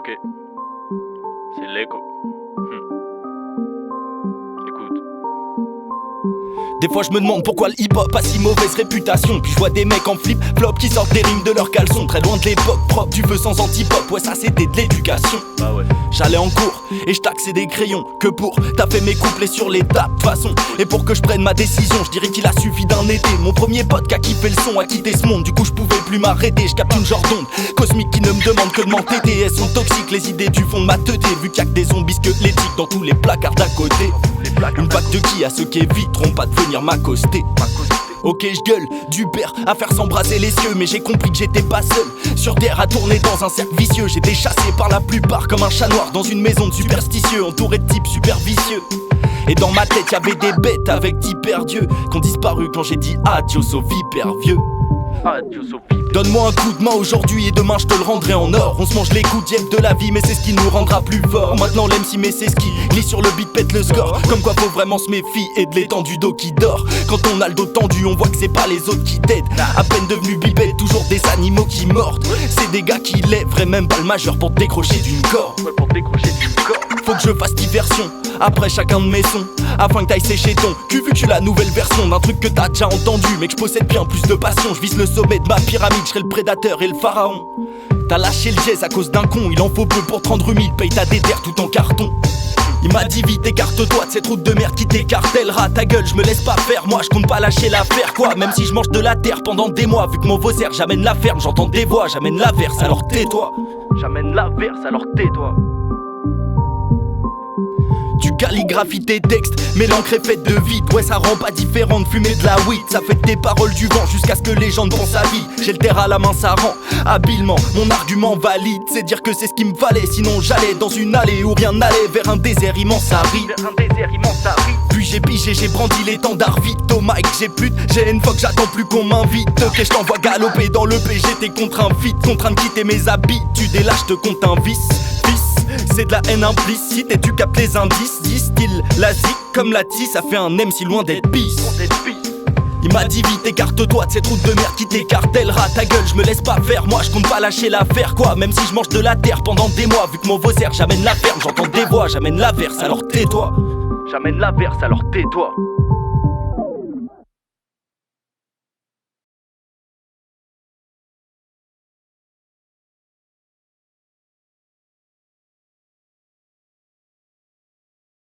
Ok. C'est l'écho. Écoute. Des fois je me demande pourquoi le hip-hop a si mauvaise réputation. Puis je vois des mecs en flip-flop qui sortent des rimes de leurs caleçons. Très loin de l'époque propre du feu sans anti-pop. Ouais, ça c'était de l'éducation. Bah ouais. J'allais en cours et je taxais des crayons que pour taper mes couplets sur les tables de façon. Et pour que je prenne ma décision, je dirais qu'il a suffi d'un été. Mon premier pote qui a kiffé le son a quitté ce monde. Du coup je pouvais plus m'arrêter. Je capte une genre d'onde cosmique qui ne me demande que de m'entêter. Elles sont toxiques les idées du fond de ma teuté. Vu qu'il y a que des zombies squelettiques dans tous les placards d'à côté. Une vague de qui à ceux qui éviteront pas de venir m'accoster. Ok, je gueule du père à faire s'embraser les cieux. Mais j'ai compris que j'étais pas seul sur terre à tourner dans un cercle vicieux. J'étais chassé par la plupart comme un chat noir dans une maison de superstitieux, entouré de types super vicieux. Et dans ma tête y'avait des bêtes avec d'hyper-dieux qui ont disparu quand j'ai dit adios aux vipères vieux. Donne-moi un coup de main aujourd'hui et demain je te le rendrai en or. On se mange les coups de de la vie mais c'est ce qui nous rendra plus fort. Maintenant l'MC mais c'est ce qui glisse sur le beat pète le score. Comme quoi faut vraiment se méfier et de l'étendue d'eau qui dort. Quand on a le dos tendu on voit que c'est pas les autres qui t'aident. À peine devenu bipède, toujours des animaux qui mordent. C'est des gars qui lèveraient même pas le majeur pour te décrocher d'une corde. Faut que je fasse diversion après chacun de mes sons, afin que t'ailles sécher ton cul. Vu que je suis la nouvelle version d'un truc que t'as déjà entendu, mais que je possède bien plus de passion. Je vise le sommet de ma pyramide, je serai le prédateur et le pharaon. T'as lâché le jazz à cause d'un con, il en faut peu pour te rendre humide. Paye ta déterre tout en carton. Il m'a dit vite écarte-toi de cette route de merde qui t'écartèlera. Ta gueule je me laisse pas faire, moi je compte pas lâcher l'affaire quoi. Même si je mange de la terre pendant des mois. Vu que mon vaussaire j'amène la ferme, j'entends des voix. J'amène l'averse alors tais-toi. J'amène l'averse alors tais-toi. Tu calligraphies tes textes, mais l'encre est faite de vide. Ouais ça rend pas différent de fumer de la weed. Ça fait de tes paroles du vent jusqu'à ce que les gens ne pensent à vie. J'ai le terre à la main, ça rend habilement mon argument valide. C'est dire que c'est ce qu'il me fallait, sinon j'allais dans une allée où rien n'allait. Vers un désert immense à rire. Puis j'ai pigé, j'ai brandi l'étendard vite. Au mic j'ai plus de gêne, fuck j'attends plus qu'on m'invite. Ok je t'envoie galoper dans le PG, t'es contraint vite. Contraint de quitter mes habitudes et là je te compte un vice. C'est de la haine implicite et tu captes les indices. Style la zik comme la tisse, ça fait un M si loin d'être bis. Il m'a dit vite écarte-toi de cette route de merde qui t'écartèlera. Ta gueule je me laisse pas faire, moi je compte pas lâcher l'affaire quoi. Même si je mange de la terre pendant des mois. Vu que mon vaussaire j'amène la ferme, j'entends des voix. J'amène l'averse alors tais-toi. J'amène l'averse alors tais-toi.